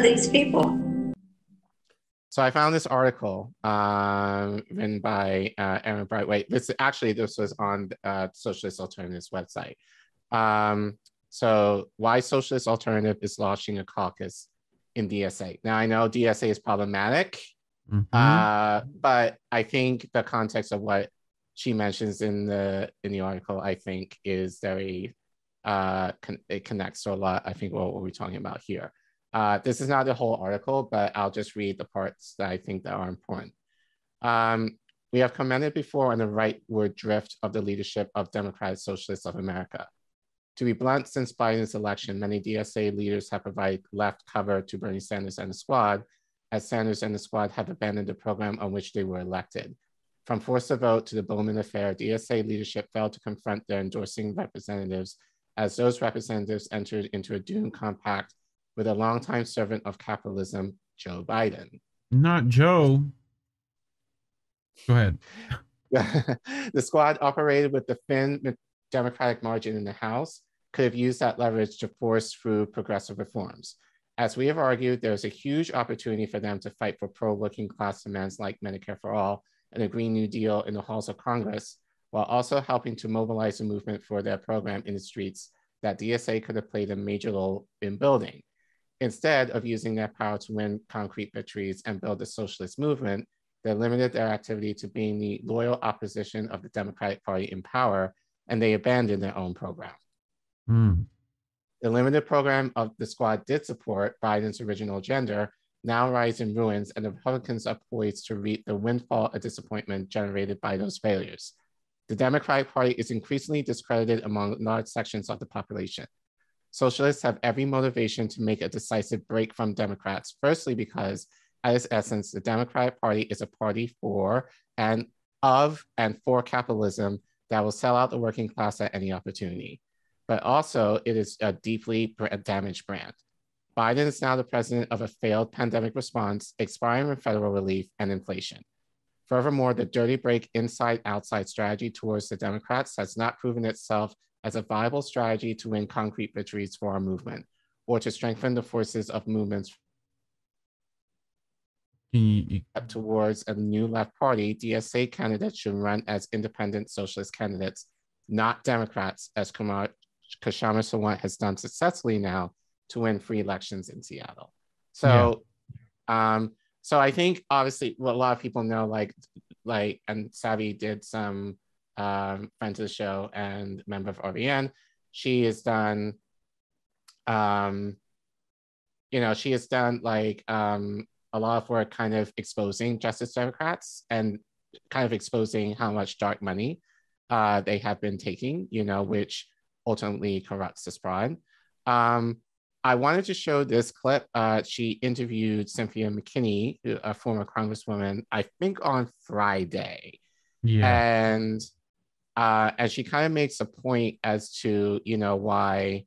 these people? So I found this article written by Aaron Brightway. This was on Socialist Alternative's website. So why Socialist Alternative is launching a caucus in DSA. Now I know DSA is problematic, but I think the context of what she mentions in the article, I think, is very it connects to a lot. I think what we're talking about here. This is not the whole article, but I'll just read the parts that I think that are important. We have commented before on the rightward drift of the leadership of Democratic Socialists of America. To be blunt, since Biden's election, many DSA leaders have provided left cover to Bernie Sanders and the squad, as Sanders and the squad have abandoned the program on which they were elected. From Force the Vote to the Bowman affair, DSA leadership failed to confront their endorsing representatives, as those representatives entered into a doomed compact with a longtime servant of capitalism, Joe Biden. Not Joe. Go ahead. The squad operated with the thin Democratic margin in the House, could have used that leverage to force through progressive reforms. As we have argued, there's a huge opportunity for them to fight for pro-working class demands like Medicare for All and a Green New Deal in the halls of Congress, while also helping to mobilize a movement for their program in the streets that DSA could have played a major role in building. Instead of using their power to win concrete victories and build a socialist movement, they limited their activity to being the loyal opposition of the Democratic Party in power, and they abandoned their own program. The limited program of the squad did support Biden's original agenda, now lies in ruins, and the Republicans are poised to reap the windfall of disappointment generated by those failures. The Democratic Party is increasingly discredited among large sections of the population. Socialists have every motivation to make a decisive break from Democrats, firstly because, at its essence, the Democratic Party is a party for and for capitalism that will sell out the working class at any opportunity. But also, it is a deeply damaged brand. Biden is now the president of a failed pandemic response, expiring federal relief, and inflation. Furthermore, the dirty break inside-outside strategy towards the Democrats has not proven itself as a viable strategy to win concrete victories for our movement, or to strengthen the forces of movements towards a new left party. DSA candidates should run as independent socialist candidates, not Democrats, as Kshama Sawant has done successfully now to win free elections in Seattle. So, so I think obviously what a lot of people know, and Savvy did some friend of the show and member of RBN. She has done, she has done a lot of work kind of exposing Justice Democrats and kind of exposing how much dark money they have been taking, which ultimately corrupts this fraud. I wanted to show this clip. She interviewed Cynthia McKinney, a former congresswoman, I think on Friday. And she kind of makes a point as to, why,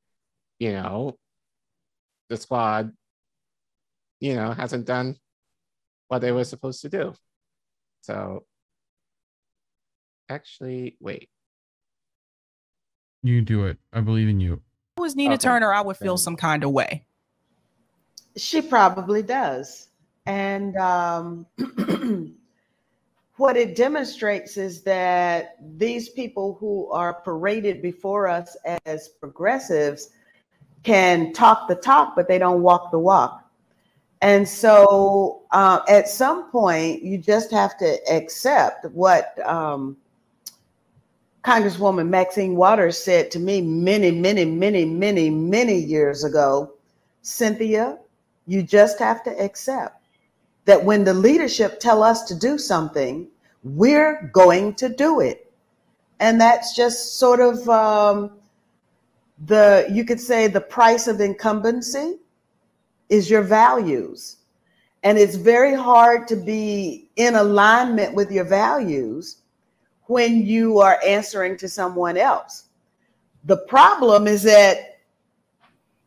the squad, hasn't done what they were supposed to do. So actually, wait. You do it. I believe in you. If I was Nina Turner, I would feel some kind of way. She probably does. And what it demonstrates is that these people who are paraded before us as progressives can talk the talk, but they don't walk the walk. And so at some point, you just have to accept what Congresswoman Maxine Waters said to me many years ago. Cynthia, you just have to accept that when the leadership tell us to do something, we're going to do it. And that's just sort of you could say the price of incumbency is your values. And it's very hard to be in alignment with your values when you are answering to someone else. The problem is that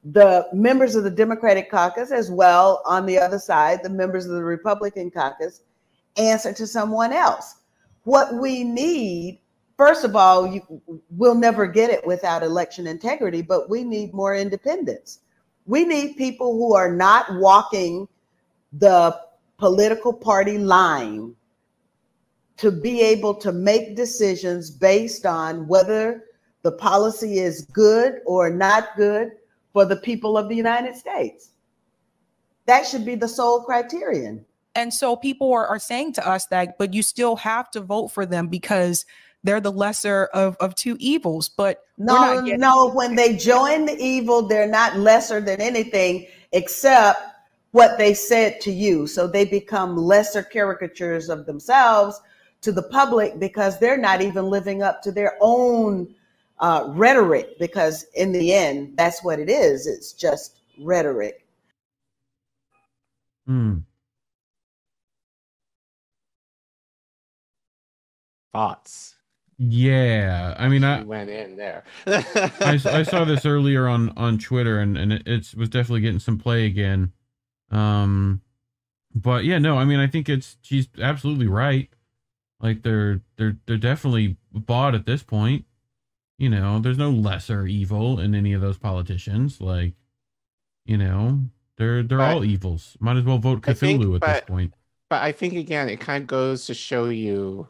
the members of the Democratic caucus, as well on the other side, the members of the Republican caucus, answer to someone else. What we need, first of all, we'll never get it without election integrity, but we need more independence. We need people who are not walking the political party line to be able to make decisions based on whether the policy is good or not good for the people of the United States. That should be the sole criterion. And so people are saying to us that, but you still have to vote for them because they're the lesser of two evils. But no, when they join the evil, they're not lesser than anything except what they said to you. So they become lesser caricatures of themselves to the public because they're not even living up to their own rhetoric, because in the end, that's what it is. It's just rhetoric. Thoughts? Yeah, I mean, I went in there. I saw this earlier on Twitter, and it was definitely getting some play again. But yeah, no, I mean, I think she's absolutely right. Like they're definitely bought at this point. You know, there's no lesser evil in any of those politicians. Like, you know, they're all evils. Might as well vote Cthulhu at this point. But I think again, it kind of goes to show you,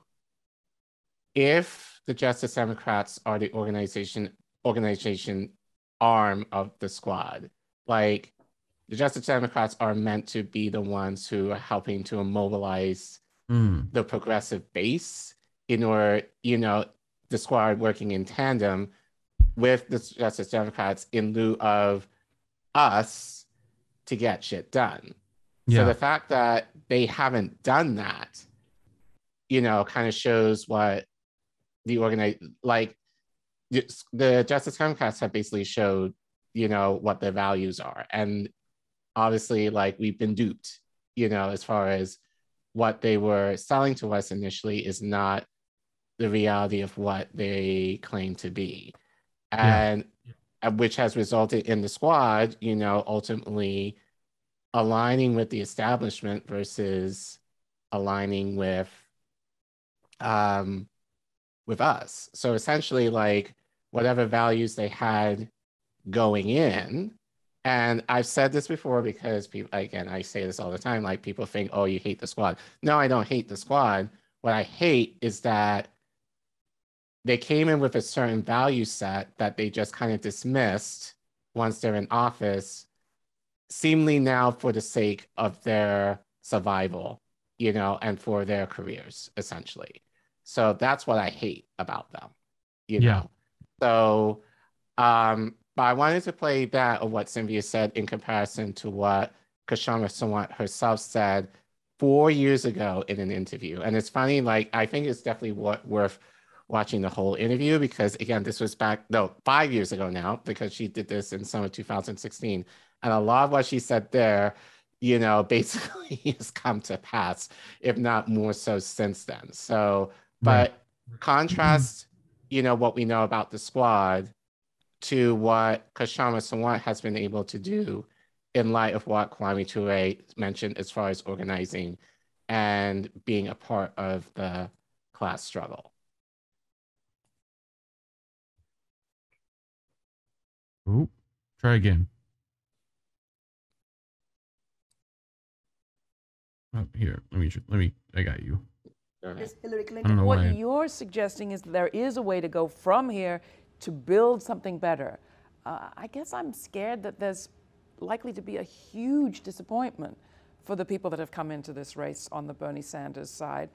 if the Justice Democrats are the organization arm of the squad, like the Justice Democrats are meant to be the ones who are helping to mobilize the progressive base in order, you know, the squad working in tandem with the Justice Democrats in lieu of us to get shit done. Yeah. So the fact that they haven't done that, you know, kind of shows what the Justice Democrats have basically showed, you know, what their values are. And obviously, like, we've been duped, you know, as far as what they were selling to us initially is not the reality of what they claim to be. And which has resulted in the squad, you know, ultimately aligning with the establishment versus aligning with us. So essentially, like, whatever values they had going in, and I've said this before because people, again, I say this all the time, like, people think, oh, you hate the squad. No, I don't hate the squad. What I hate is that they came in with a certain value set that they just kind of dismissed once they're in office, seemingly now for the sake of their survival, you know, and for their careers, essentially. So that's what I hate about them, you know. So, but I wanted to play that of what Cynthia said in comparison to what Kshama Sawant herself said 4 years ago in an interview. And it's funny, like, I think it's definitely worth watching the whole interview because, again, this was 5 years ago now, because she did this in summer 2016. And a lot of what she said there, you know, basically has come to pass, if not more so since then. So, but contrast, you know, what we know about the squad to what Kshama Sawant has been able to do in light of what Kwame Ture mentioned as far as organizing and being a part of the class struggle. Ooh, try again. Oh, here, let me, I got you. Hillary Clinton. What you're suggesting is that there is a way to go from here to build something better. I guess I'm scared that there's likely to be a huge disappointment for the people that have come into this race on the Bernie Sanders side,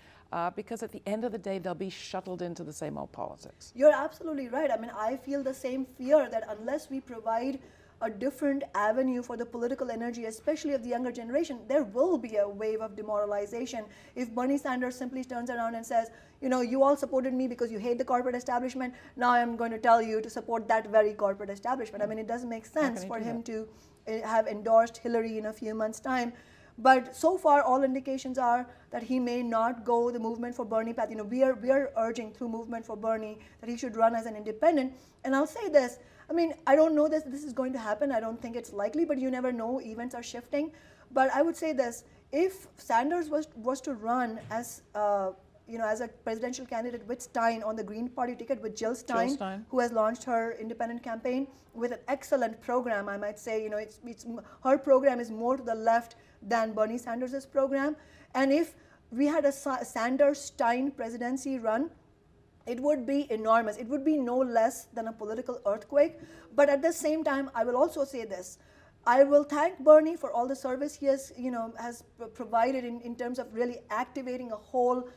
because at the end of the day, they'll be shuttled into the same old politics. You're absolutely right. I mean, I feel the same fear that unless we provide a different avenue for the political energy, especially of the younger generation, there will be a wave of demoralization. If Bernie Sanders simply turns around and says, you know, you all supported me because you hate the corporate establishment, now I'm going to tell you to support that very corporate establishment. I mean, it doesn't make sense for him to have endorsed Hillary in a few months' time. But so far, all indications are that he may not go the movement for Bernie path. You know, we are urging through movement for Bernie that he should run as an independent. And I'll say this, I mean, I don't know that this is going to happen. I don't think it's likely, but you never know. Events are shifting. But I would say this, if Sanders was to run as as a presidential candidate with Stein on the Green Party ticket, with Jill Stein, who has launched her independent campaign with an excellent program, I might say. Her program is more to the left than Bernie Sanders' program. And if we had a Sanders-Stein presidency run, it would be enormous. It would be no less than a political earthquake. But at the same time, I will also say this. I will thank Bernie for all the service he has, provided in terms of really activating a whole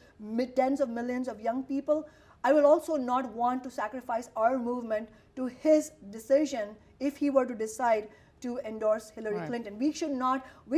tens of millions of young people. I will also not want to sacrifice our movement to his decision if he were to decide to endorse Hillary Clinton. We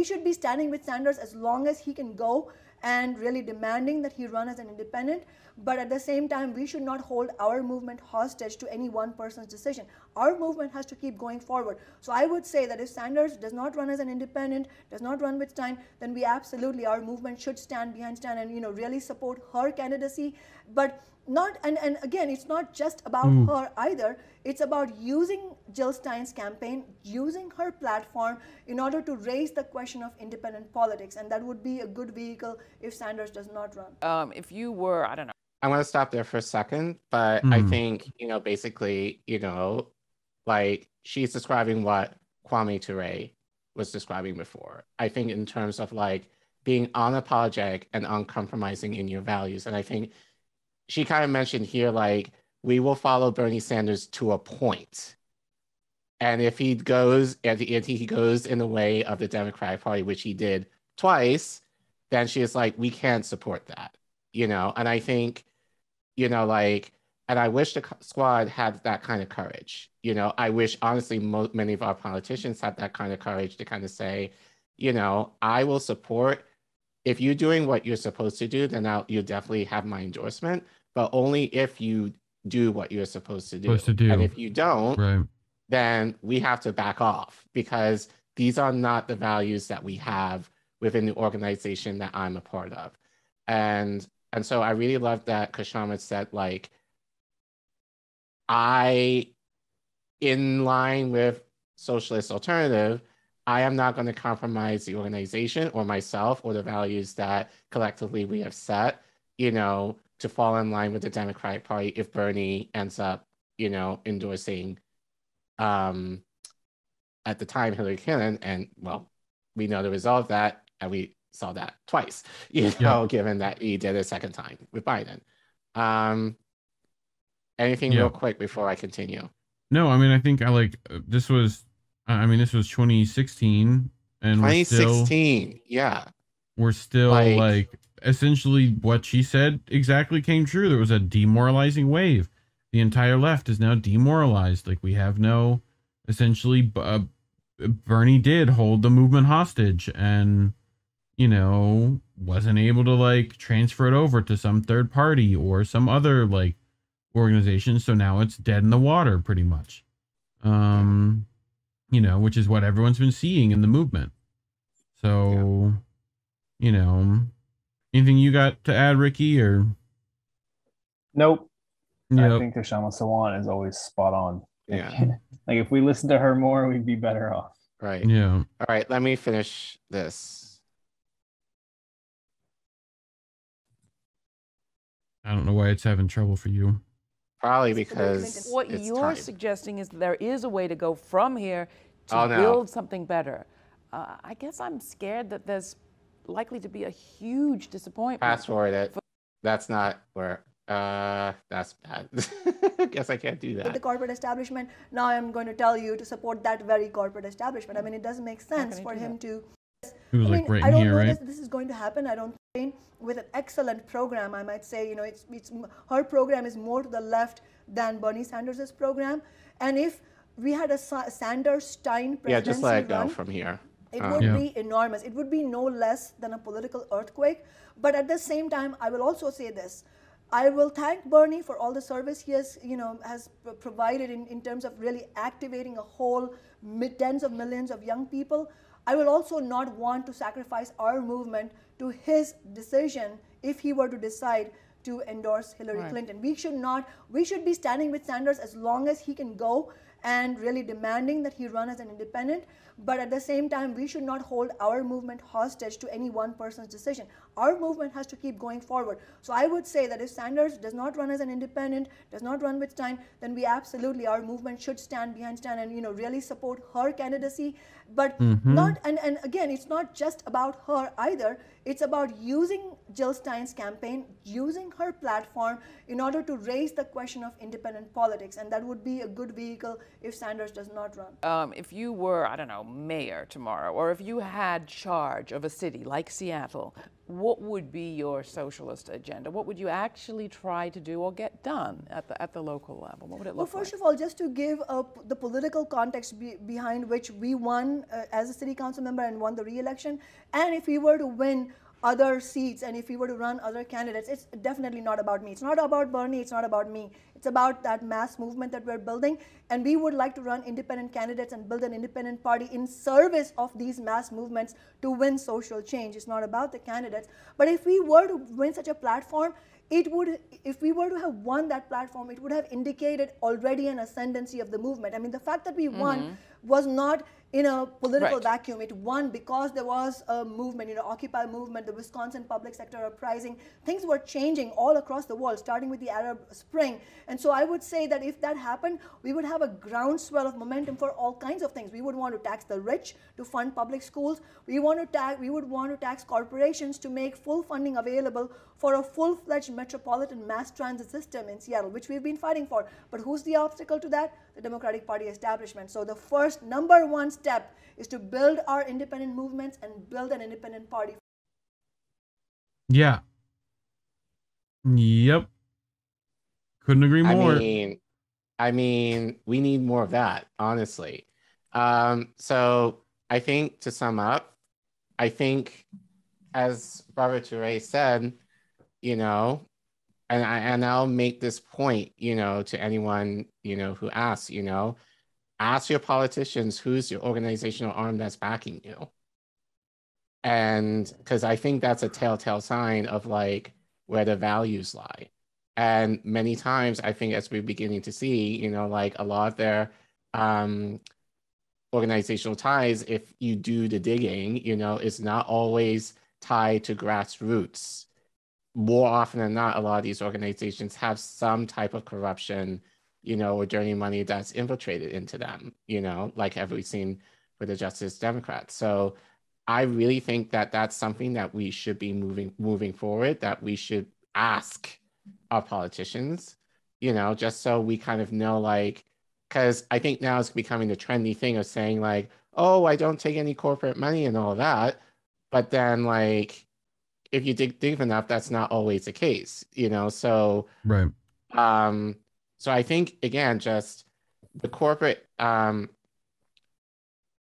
should be standing with Sanders as long as he can go and really demanding that he run as an independent. But at the same time, we should not hold our movement hostage to any one person's decision. Our movement has to keep going forward. So I would say that if Sanders does not run as an independent, does not run with Stein, then we absolutely, our movement should stand behind Stein and really support her candidacy. But not, and again, it's not just about her either. It's about using Jill Stein's campaign, using her platform in order to raise the question of independent politics. And that would be a good vehicle if Sanders does not run. If you were, I don't know. I want to stop there for a second, but I think, basically, like she's describing what Kwame Ture was describing before. I think in terms of like being unapologetic and uncompromising in your values. And I think she kind of mentioned here, like, we will follow Bernie Sanders to a point. And if he goes, and he goes in the way of the Democratic Party, which he did twice, then she is like, we can't support that, And I think, and I wish the squad had that kind of courage. I wish, honestly, many of our politicians had that kind of courage to kind of say, I will support, if you're doing what you're supposed to do, then you definitely have my endorsement, but only if you do what you're supposed to do. And if you don't, then we have to back off, because these are not the values that we have within the organization that I'm a part of. And so I really love that Kshama said, like, in line with Socialist Alternative, I am not going to compromise the organization or myself or the values that collectively we have set, to fall in line with the Democratic Party if Bernie ends up, endorsing, at the time, Hillary Clinton. And, well, we know the result of that, and we saw that twice, given that he did it a second time with Biden. Anything real quick before I continue? No, I mean, I think this was 2016, and 2016, we're still like essentially what she said exactly came true. There was a demoralizing wave. The entire left is now demoralized. Like, we have no, essentially, Bernie did hold the movement hostage, and wasn't able to like transfer it over to some third party or some other like organization. So now it's dead in the water, pretty much. Which is what everyone's been seeing in the movement. So, anything you got to add, Ricky, or? Nope. Yep. I think Kshama Sawant is always spot on. Yeah. Like, if we listen to her more, we'd be better off. Right. Yeah. All right, let me finish this. I don't know why it's having trouble for you. Probably because what it's you're time. suggesting is there is a way to go from here to no. build something better. I guess I'm scared that there's likely to be a huge disappointment. Fast forward it. That's not where. That's bad. I guess I can't do that. With the corporate establishment, now I'm going to tell you to support that very corporate establishment. I mean, it doesn't make sense for him to. It was like right I don't here, know right? this is going to happen. I don't think, with an excellent program, I might say. Her program is more to the left than Bernie Sanders' program. And if we had a Sanders-Stein presidency just let it go run, from here. it would be enormous. It would be no less than a political earthquake. But at the same time, I will also say this. I will thank Bernie for all the service he has, provided in terms of really activating a whole tens of millions of young people. I will also not want to sacrifice our movement to his decision if he were to decide to endorse Hillary Clinton. We should be standing with Sanders as long as he can go and really demanding that he run as an independent. But at the same time, we should not hold our movement hostage to any one person's decision. Our movement has to keep going forward. So I would say that if Sanders does not run as an independent, does not run with Stein, then we absolutely, our movement should stand behind Stein and, you know, really support her candidacy. But not, and again, it's not just about her either. It's about using Jill Stein's campaign, using her platform in order to raise the question of independent politics. And that would be a good vehicle if Sanders does not run. If you were, I don't know, mayor tomorrow, or if you had charge of a city like Seattle, what would be your socialist agenda? What would you actually try to do or get done at the local level? What would it look like? Well, first of all, just to give the political context behind which we won as a city council member and won the re-election, and if we were to win other seats and if we were to run other candidates, it's definitely not about me. It's not about Bernie, it's not about me. It's about that mass movement that we're building, and we would like to run independent candidates and build an independent party in service of these mass movements to win social change. It's not about the candidates. But if we were to win such a platform, it would, if we were to have won that platform, it would have indicated already an ascendancy of the movement. I mean, the fact that we won was not in a political vacuum. It won because there was a movement, you know, Occupy movement, the Wisconsin public sector uprising. Things were changing all across the world, starting with the Arab Spring. And so I would say that if that happened, we would have a groundswell of momentum for all kinds of things. We would want to tax the rich to fund public schools. We would want to tax corporations to make full funding available for a full-fledged metropolitan mass transit system in Seattle, which we've been fighting for. But who's the obstacle to that? The Democratic Party establishment. So the first number one step is to build our independent movements and build an independent party. Yeah. Yep. Couldn't agree more. I mean, we need more of that, honestly. So I think to sum up, I think as Barbara Touré said, you know, and I'll make this point, you know, to anyone, you know, who asks, you know, ask your politicians who's your organizational arm that's backing you. And because I think that's a telltale sign of like where the values lie. And many times I think as we're beginning to see, you know, like a lot of their organizational ties, if you do the digging, you know, it's not always tied to grassroots. More often than not, a lot of these organizations have some type of corruption, you know, or dirty money that's infiltrated into them, you know, like have we seen with the Justice Democrats. So I really think that that's something that we should be moving forward, that we should ask our politicians, you know, just so we kind of know, like, because I think now it's becoming the trendy thing of saying like, oh, I don't take any corporate money and all that. But then like, if you dig deep enough, that's not always the case, you know? So, right. So I think, again, just the corporate, the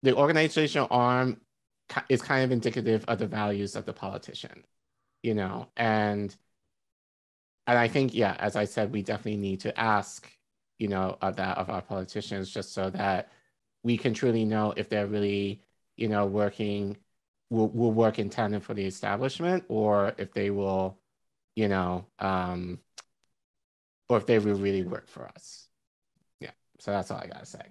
organizational arm is kind of indicative of the values of the politician, you know? And I think, yeah, as I said, we definitely need to ask, you know, of our politicians, just so that we can truly know if they're really, you know, will work in tandem for the establishment, or if they will, you know, or if they will really work for us. Yeah, so that's all I gotta say.